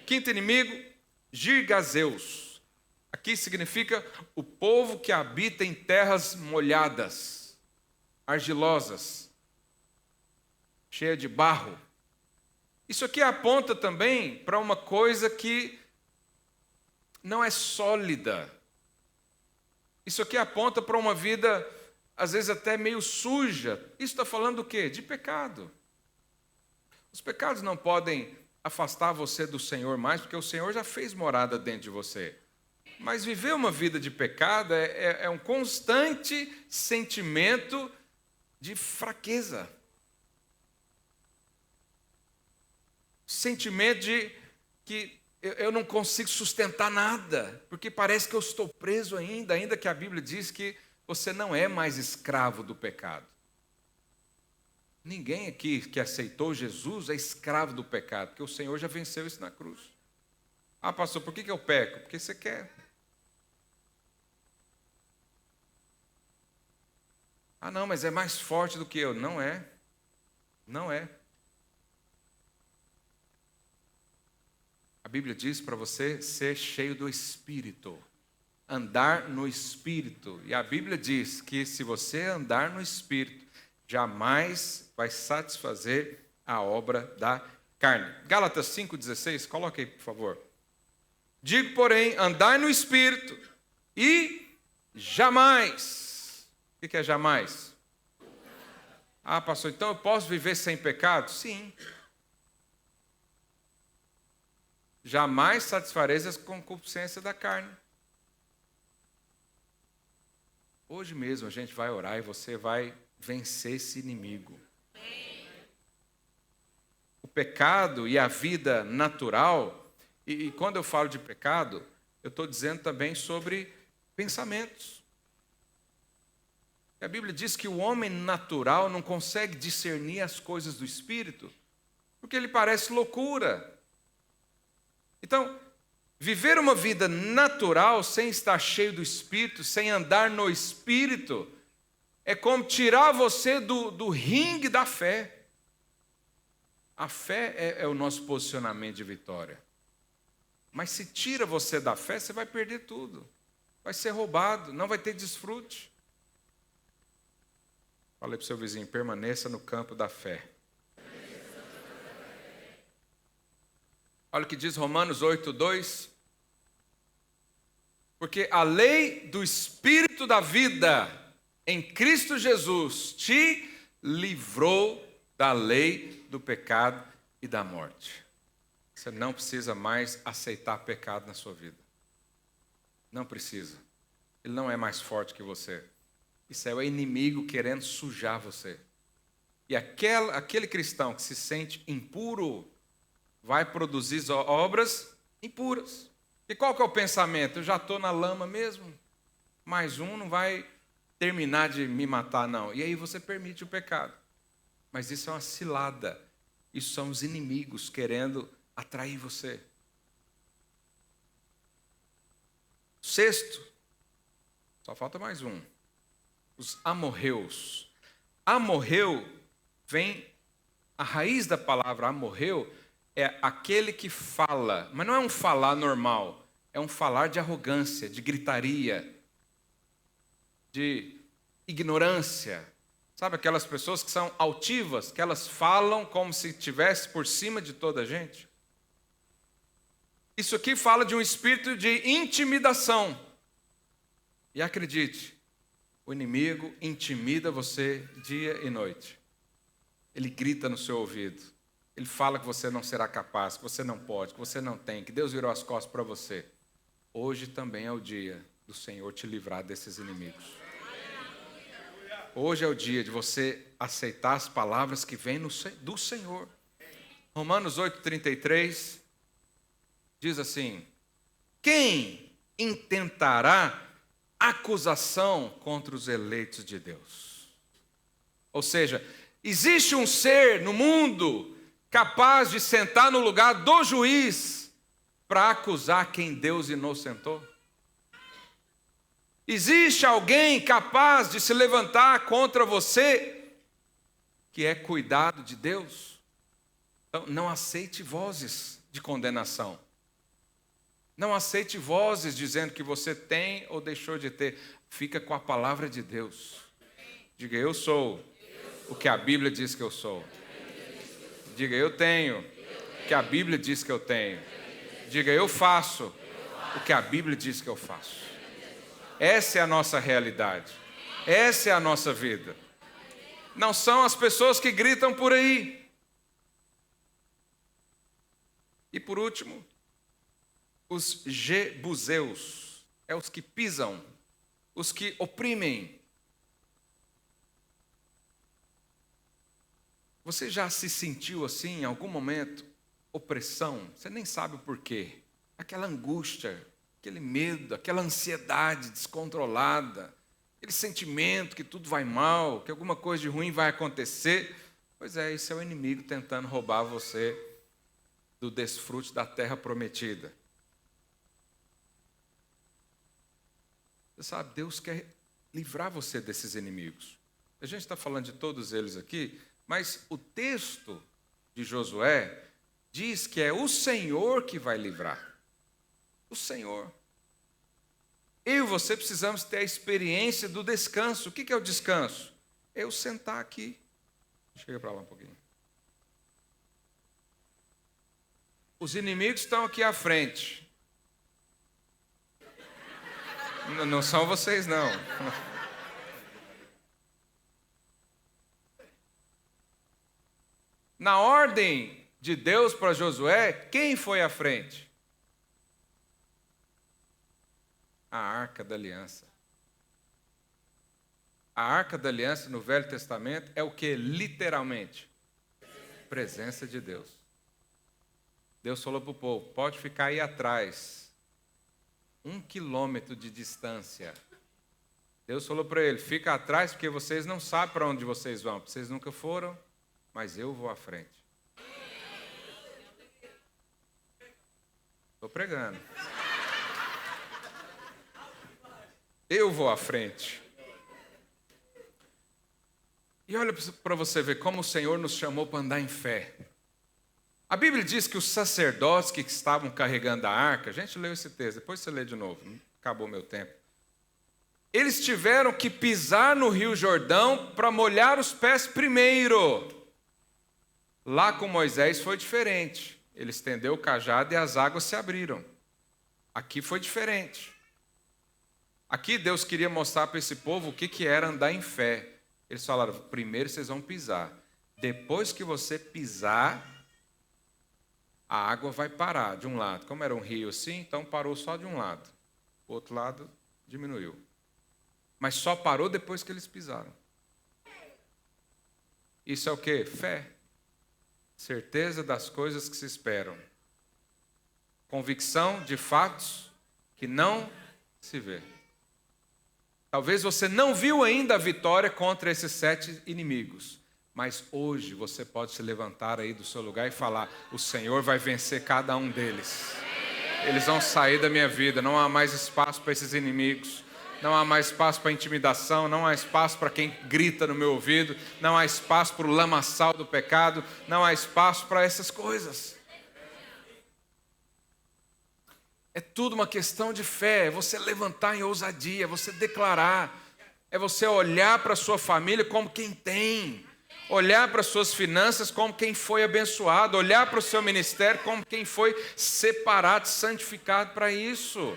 Quinto inimigo, Girgazeus. Aqui significa o povo que habita em terras molhadas. argilosas, cheias de barro. Isso aqui aponta também para uma coisa que não é sólida. Isso aqui aponta para uma vida, às vezes até meio suja. Isso está falando do quê? De pecado. Os pecados não podem afastar você do Senhor mais, porque o Senhor já fez morada dentro de você. Mas viver uma vida de pecado é um constante sentimento de fraqueza. Sentimento de que eu não consigo sustentar nada, porque parece que eu estou preso ainda que a Bíblia diz que você não é mais escravo do pecado. Ninguém aqui que aceitou Jesus é escravo do pecado, porque o Senhor já venceu isso na cruz. Ah, pastor, por que eu peco? Porque você quer. Ah, não, mas é mais forte do que eu. Não é. Não é. A Bíblia diz para você ser cheio do Espírito. Andar no Espírito. E a Bíblia diz que se você andar no Espírito, jamais vai satisfazer a obra da carne. Gálatas 5,16, coloque aí, por favor. Digo, porém, andai no Espírito e jamais. O que é jamais? Ah, pastor, então eu posso viver sem pecado? Sim. Jamais satisfareis a concupiscência da carne. Hoje mesmo a gente vai orar e você vai vencer esse inimigo. O pecado e a vida natural, e quando eu falo de pecado, eu estou dizendo também sobre pensamentos. A Bíblia diz que o homem natural não consegue discernir as coisas do Espírito, porque ele parece loucura. Então, viver uma vida natural, sem estar cheio do Espírito, sem andar no Espírito, é como tirar você do ringue da fé. A fé é o nosso posicionamento de vitória. Mas se tira você da fé, você vai perder tudo. Vai ser roubado, não vai ter desfrute. Falei para o seu vizinho, permaneça no campo da fé. Olha o que diz Romanos 8:2. Porque a lei do Espírito da vida em Cristo Jesus te livrou da lei do pecado e da morte. Você não precisa mais aceitar pecado na sua vida. Não precisa. Ele não é mais forte que você. Isso é o inimigo querendo sujar você. E aquele cristão que se sente impuro vai produzir obras impuras. E qual que é o pensamento? Eu já estou na lama mesmo. Mais um não vai terminar de me matar, não. E aí você permite o pecado. Mas isso é uma cilada. Isso são os inimigos querendo atrair você. Sexto, só falta mais um. Os amorreus. Amorreu vem, a raiz da palavra amorreu é aquele que fala, mas não é um falar normal, é um falar de arrogância, de gritaria, de ignorância. Sabe aquelas pessoas que são altivas, que elas falam como se estivesse por cima de toda a gente? Isso aqui fala de um espírito de intimidação. E acredite, o inimigo intimida você dia e noite. Ele grita no seu ouvido. Ele fala que você não será capaz, que você não pode, que você não tem, que Deus virou as costas para você. Hoje também é o dia do Senhor te livrar desses inimigos. Hoje é o dia de você aceitar as palavras que vêm do Senhor. Romanos 8:33 diz assim: quem intentará acusação contra os eleitos de Deus? Ou seja, existe um ser no mundo capaz de sentar no lugar do juiz para acusar quem Deus inocentou? Existe alguém capaz de se levantar contra você que é cuidado de Deus? Então, não aceite vozes de condenação. Não aceite vozes dizendo que você tem ou deixou de ter. Fica com a palavra de Deus. Diga, eu sou o que a Bíblia diz que eu sou. Diga, eu tenho o que a Bíblia diz que eu tenho. Diga, eu faço o que a Bíblia diz que eu faço. Essa é a nossa realidade. Essa é a nossa vida. Não são as pessoas que gritam por aí. E por último, os jebuseus. É os que pisam, os que oprimem. Você já se sentiu assim em algum momento? Opressão, você nem sabe o porquê. Aquela angústia, aquele medo, aquela ansiedade descontrolada, aquele sentimento que tudo vai mal, que alguma coisa de ruim vai acontecer. Pois é, isso é o inimigo tentando roubar você do desfrute da terra prometida. Você sabe, Deus quer livrar você desses inimigos. A gente está falando de todos eles aqui, mas o texto de Josué diz que é o Senhor que vai livrar. O Senhor. Eu e você precisamos ter a experiência do descanso. O que é o descanso? É eu sentar aqui. Chega para lá um pouquinho. Os inimigos estão aqui à frente. Não são vocês, não. Na ordem de Deus para Josué, quem foi à frente? A Arca da Aliança. A Arca da Aliança no Velho Testamento é o que? Literalmente? Presença de Deus. Deus falou para o povo, pode ficar aí atrás. 1 quilômetro de distância. Deus falou para ele, fica atrás porque vocês não sabem para onde vocês vão. Vocês nunca foram, mas eu vou à frente. Estou pregando. Eu vou à frente. E olha para você ver como o Senhor nos chamou para andar em fé. A Bíblia diz que os sacerdotes que estavam carregando a arca, a gente leu esse texto, depois você lê de novo, acabou meu tempo. Eles tiveram que pisar no Rio Jordão para molhar os pés primeiro. Lá com Moisés foi diferente. Ele estendeu o cajado e as águas se abriram. Aqui foi diferente. Aqui Deus queria mostrar para esse povo o que era andar em fé. Eles falaram, primeiro vocês vão pisar. Depois que você pisar, a água vai parar de um lado. Como era um rio assim, então parou só de um lado. O outro lado diminuiu. Mas só parou depois que eles pisaram. Isso é o quê? Fé. Certeza das coisas que se esperam. Convicção de fatos que não se vê. Talvez você não viu ainda a vitória contra esses 7 inimigos. Mas hoje você pode se levantar aí do seu lugar e falar, o Senhor vai vencer cada um deles. Eles vão sair da minha vida, não há mais espaço para esses inimigos. Não há mais espaço para intimidação, não há espaço para quem grita no meu ouvido, não há espaço para o lamaçal do pecado, não há espaço para essas coisas. É tudo uma questão de fé, é você levantar em ousadia, é você declarar, é você olhar para a sua família como quem tem, olhar para as suas finanças como quem foi abençoado, olhar para o seu ministério como quem foi separado, santificado para isso.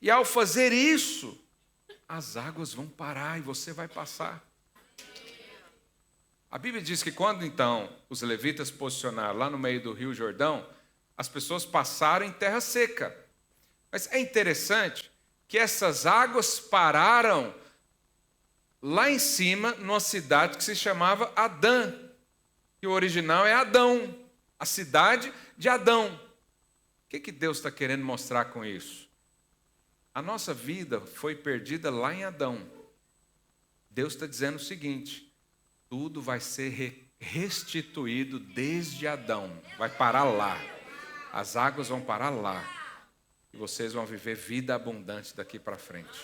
E ao fazer isso, as águas vão parar e você vai passar. A Bíblia diz que quando então os levitas se posicionaram lá no meio do Rio Jordão, as pessoas passaram em terra seca. Mas é interessante que essas águas pararam lá em cima, numa cidade que se chamava Adã, que o original é Adão, a cidade de Adão. O que Deus está querendo mostrar com isso? A nossa vida foi perdida lá em Adão. Deus está dizendo o seguinte, tudo vai ser restituído desde Adão, vai parar lá. As águas vão parar lá. E vocês vão viver vida abundante daqui para frente.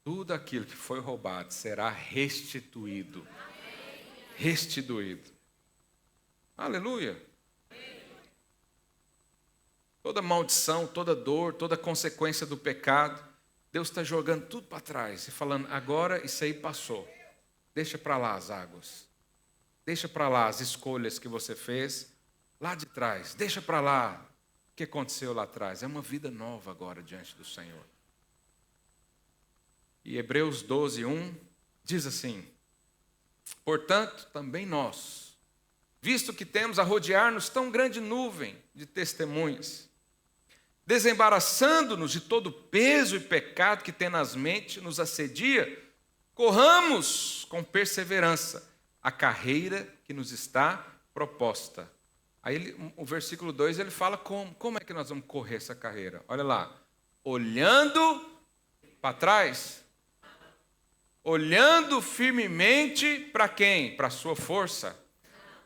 Tudo aquilo que foi roubado será restituído. Restituído. Aleluia. Toda maldição, toda dor, toda consequência do pecado, Deus está jogando tudo para trás e falando, agora isso aí passou. Deixa para lá as águas. Deixa para lá as escolhas que você fez lá de trás. Deixa para lá o que aconteceu lá atrás. É uma vida nova agora diante do Senhor. E Hebreus 12, 1 diz assim, portanto, também nós, visto que temos a rodear-nos tão grande nuvem de testemunhas, desembaraçando-nos de todo o peso e pecado que tenazmente nos assedia, corramos com perseverança a carreira que nos está proposta. Aí o versículo 2 ele fala como é que nós vamos correr essa carreira. Olha lá, olhando para trás, olhando firmemente para quem? Para a sua força.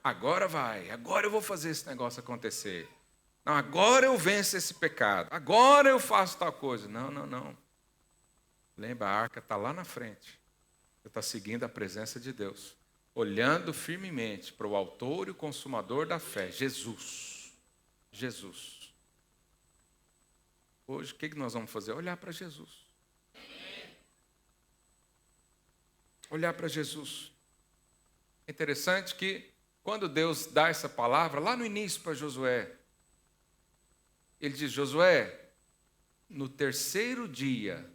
Agora vai, agora eu vou fazer esse negócio acontecer. Não, agora eu venço esse pecado, agora eu faço tal coisa. Não. Lembra, a arca está lá na frente. Você está seguindo a presença de Deus. Olhando firmemente para o autor e o consumador da fé, Jesus. Hoje, o que nós vamos fazer? Olhar para Jesus. Olhar para Jesus. É interessante que, quando Deus dá essa palavra, lá no início para Josué, ele diz, Josué, no terceiro dia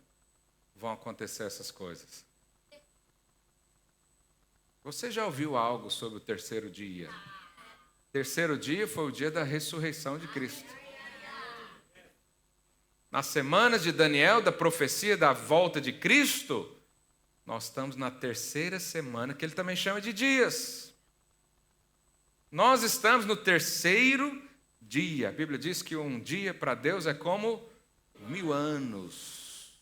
vão acontecer essas coisas. Você já ouviu algo sobre o terceiro dia? O terceiro dia foi o dia da ressurreição de Cristo. Nas semanas de Daniel, da profecia da volta de Cristo, nós estamos na terceira semana, que ele também chama de dias. Nós estamos no terceiro dia. A Bíblia diz que um dia para Deus é como 1000 anos.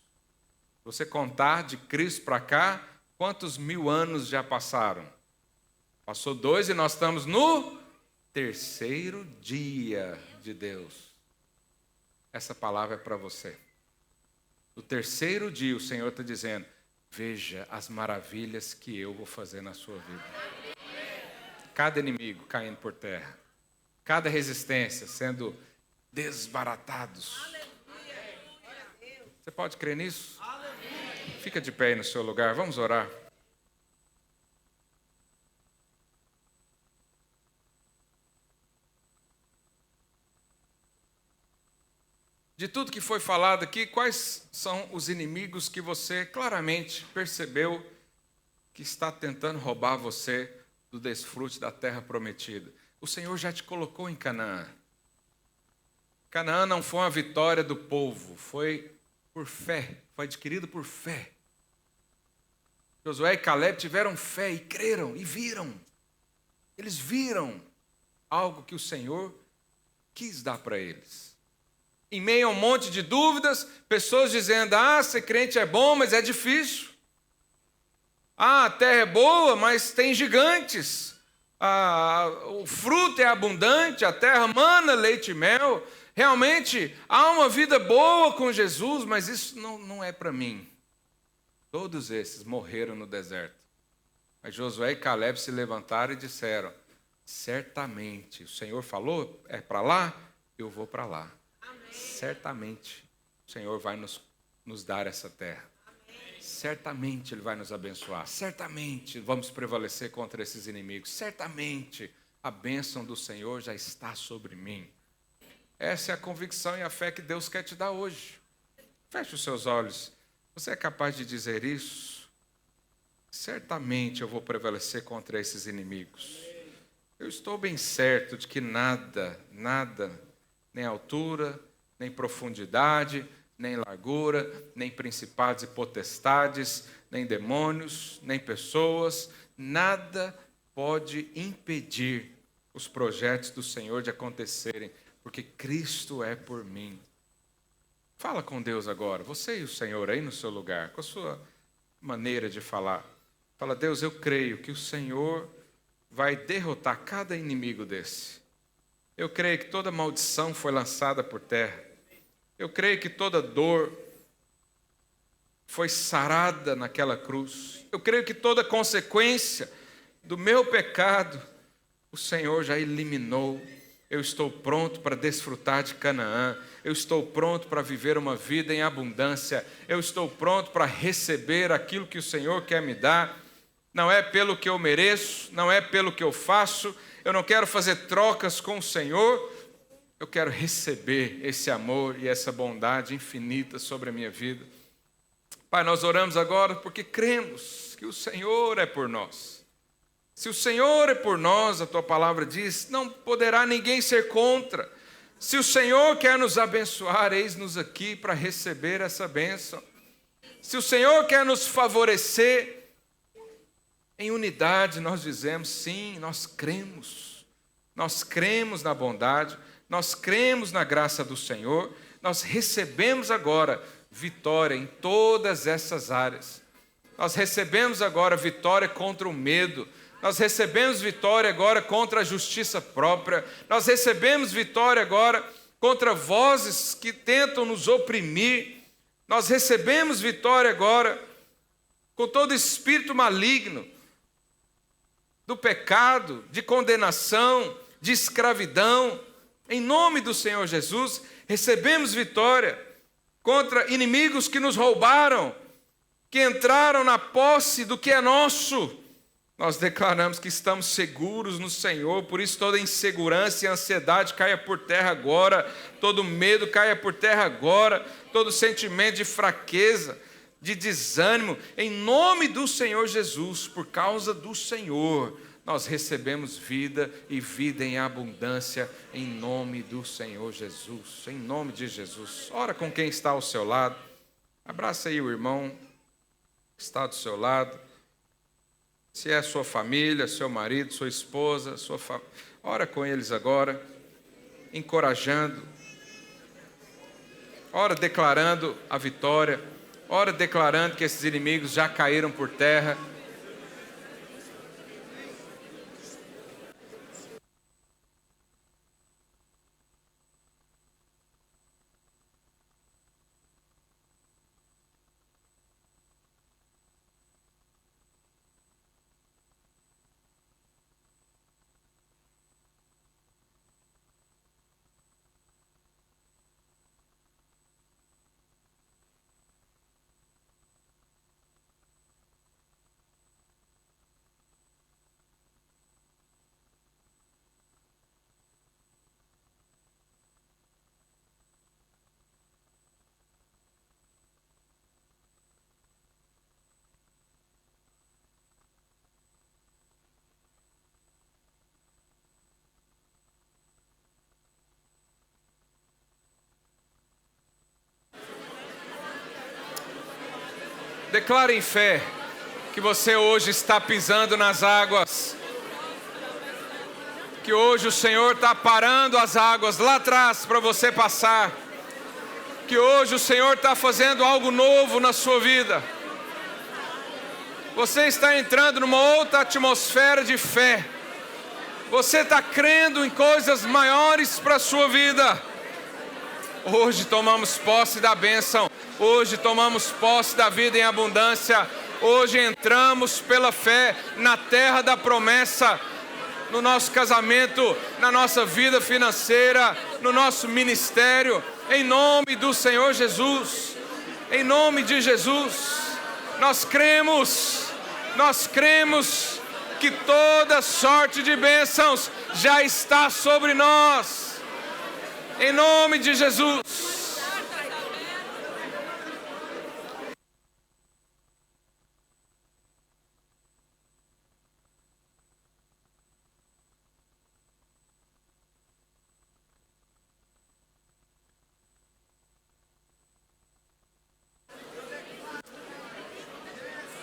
Se você contar de Cristo para cá, quantos 1000 anos já passaram? Passou 2 e nós estamos no terceiro dia de Deus. Essa palavra é para você. No terceiro dia o Senhor está dizendo, veja as maravilhas que eu vou fazer na sua vida. Cada inimigo caindo por terra. Cada resistência sendo desbaratados. Você pode crer nisso? Fica de pé aí no seu lugar, vamos orar. De tudo que foi falado aqui, quais são os inimigos que você claramente percebeu que está tentando roubar você do desfrute da terra prometida? O Senhor já te colocou em Canaã. Canaã não foi uma vitória do povo, foi por fé, foi adquirido por fé. Josué e Caleb tiveram fé e creram e viram. Eles viram algo que o Senhor quis dar para eles. Em meio a um monte de dúvidas, pessoas dizendo, ser crente é bom, mas é difícil. A terra é boa, mas tem gigantes. O fruto é abundante, a terra mana leite e mel. Realmente, há uma vida boa com Jesus, mas isso não é para mim. Todos esses morreram no deserto. Mas Josué e Caleb se levantaram e disseram, certamente, o Senhor falou, é para lá, eu vou para lá. Amém. Certamente, o Senhor vai nos dar essa terra. Amém. Certamente Ele vai nos abençoar. Certamente vamos prevalecer contra esses inimigos. Certamente a bênção do Senhor já está sobre mim. Essa é a convicção e a fé que Deus quer te dar hoje. Feche os seus olhos. Você é capaz de dizer isso? Certamente eu vou prevalecer contra esses inimigos. Eu estou bem certo de que nada, nem altura, nem profundidade, nem largura, nem principados e potestades, nem demônios, nem pessoas, nada pode impedir os projetos do Senhor de acontecerem, porque Cristo é por mim. Fala com Deus agora, você e o Senhor aí no seu lugar, com a sua maneira de falar. Fala, Deus, eu creio que o Senhor vai derrotar cada inimigo desse. Eu creio que toda maldição foi lançada por terra. Eu creio que toda dor foi sarada naquela cruz. Eu creio que toda consequência do meu pecado, o Senhor já eliminou. Eu estou pronto para desfrutar de Canaã. Eu estou pronto para viver uma vida em abundância. Eu estou pronto para receber aquilo que o Senhor quer me dar. Não é pelo que eu mereço, não é pelo que eu faço. Eu não quero fazer trocas com o Senhor. Eu quero receber esse amor e essa bondade infinita sobre a minha vida. Pai, nós oramos agora porque cremos que o Senhor é por nós. Se o Senhor é por nós, a tua palavra diz, não poderá ninguém ser contra. Se o Senhor quer nos abençoar, eis-nos aqui para receber essa bênção. Se o Senhor quer nos favorecer, em unidade nós dizemos sim, nós cremos. Nós cremos na bondade, nós cremos na graça do Senhor, nós recebemos agora vitória em todas essas áreas. Nós recebemos agora vitória contra o medo. Nós recebemos vitória agora contra a justiça própria. Nós recebemos vitória agora contra vozes que tentam nos oprimir. Nós recebemos vitória agora com todo espírito maligno do pecado, de condenação, de escravidão. Em nome do Senhor Jesus, recebemos vitória contra inimigos que nos roubaram, que entraram na posse do que é nosso. Nós declaramos que estamos seguros no Senhor, por isso toda insegurança e ansiedade caia por terra agora, todo medo caia por terra agora, todo sentimento de fraqueza, de desânimo, em nome do Senhor Jesus, por causa do Senhor, nós recebemos vida e vida em abundância, em nome do Senhor Jesus, em nome de Jesus. Ora com quem está ao seu lado, abraça aí o irmão que está do seu lado. Se é sua família, seu marido, sua esposa, ora com eles agora, encorajando, ora declarando a vitória, ora declarando que esses inimigos já caíram por terra. Declare em fé que você hoje está pisando nas águas, que hoje o Senhor está parando as águas lá atrás para você passar, que hoje o Senhor está fazendo algo novo na sua vida. Você está entrando numa outra atmosfera de fé, você está crendo em coisas maiores para a sua vida. Hoje tomamos posse da bênção, hoje tomamos posse da vida em abundância, hoje entramos pela fé na terra da promessa, no nosso casamento, na nossa vida financeira, no nosso ministério, em nome do Senhor Jesus, em nome de Jesus, nós cremos que toda sorte de bênçãos já está sobre nós. Em nome de Jesus.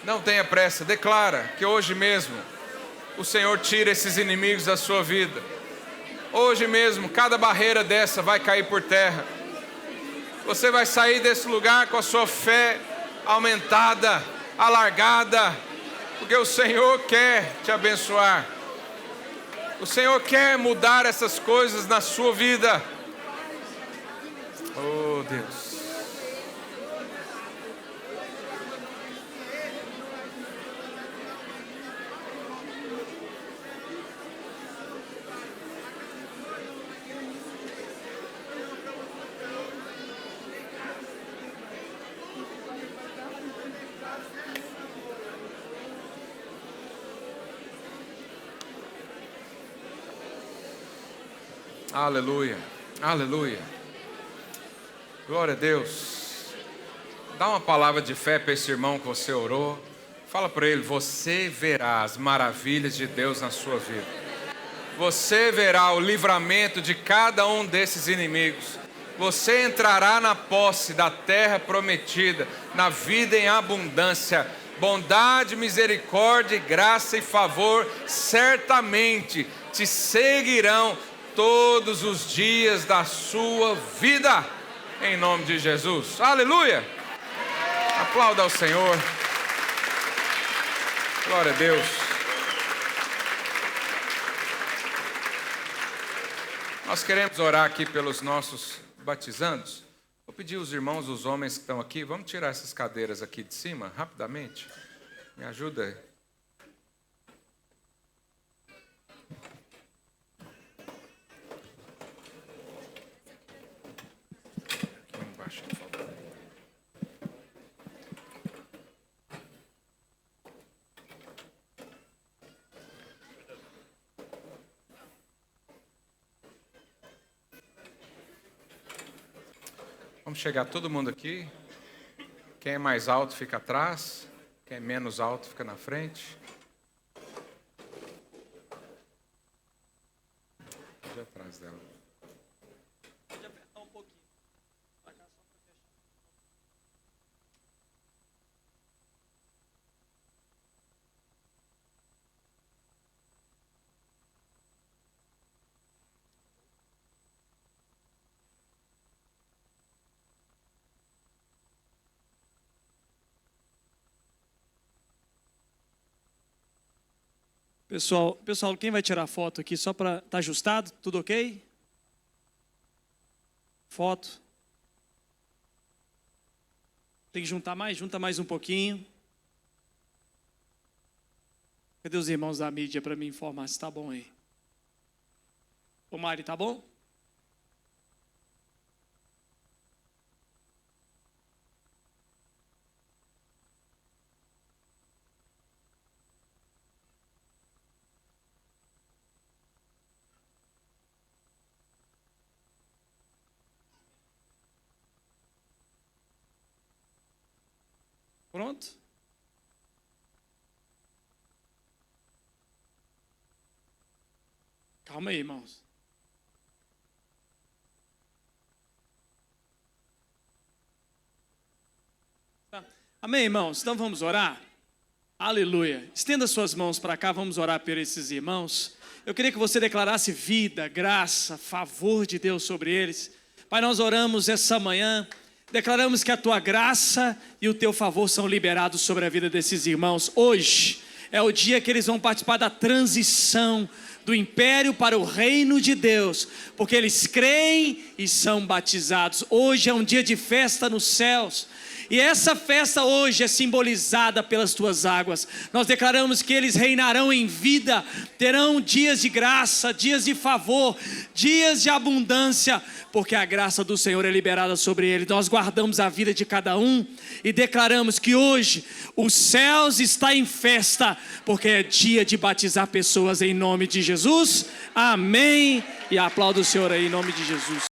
Não tenha pressa, declara que hoje mesmo o Senhor tira esses inimigos da sua vida. Hoje mesmo, cada barreira dessa vai cair por terra. Você vai sair desse lugar com a sua fé aumentada, alargada, porque o Senhor quer te abençoar. O Senhor quer mudar essas coisas na sua vida. Oh, Deus. Aleluia, aleluia. Glória a Deus. Dá uma palavra de fé para esse irmão que você orou. Fala para ele: você verá as maravilhas de Deus na sua vida. Você verá o livramento de cada um desses inimigos. Você entrará na posse da terra prometida, na vida em abundância. Bondade, misericórdia, graça e favor certamente te seguirão todos os dias da sua vida, em nome de Jesus. Aleluia! Aplauda ao Senhor. Glória a Deus. Nós queremos orar aqui pelos nossos batizandos. Vou pedir aos irmãos, os homens que estão aqui, vamos tirar essas cadeiras aqui de cima, rapidamente. Me ajuda aí. Aqui embaixo, por favor. Vamos chegar todo mundo aqui. Quem é mais alto fica atrás. Quem é menos alto fica na frente. Pode atrás dela. Pode apertar um pouquinho. Pra cá só pra fechar. Pessoal, quem vai tirar foto aqui só para estar ajustado? Tudo ok? Foto. Tem que juntar mais? Junta mais um pouquinho. Cadê os irmãos da mídia para me informar se está bom aí? Ô Mari, tá bom? Pronto? Calma aí, irmãos. Tá. Amém, irmãos? Então vamos orar? Aleluia. Estenda suas mãos para cá, vamos orar por esses irmãos. Eu queria que você declarasse vida, graça, favor de Deus sobre eles. Pai, nós oramos essa manhã. Declaramos que a tua graça e o teu favor são liberados sobre a vida desses irmãos. Hoje é o dia que eles vão participar da transição do império para o reino de Deus, porque eles creem e são batizados. Hoje é um dia de festa nos céus. E essa festa hoje é simbolizada pelas tuas águas. Nós declaramos que eles reinarão em vida, terão dias de graça, dias de favor, dias de abundância, porque a graça do Senhor é liberada sobre eles. Nós guardamos a vida de cada um e declaramos que hoje os céus estão em festa, porque é dia de batizar pessoas em nome de Jesus. Amém. E aplauda o Senhor aí em nome de Jesus.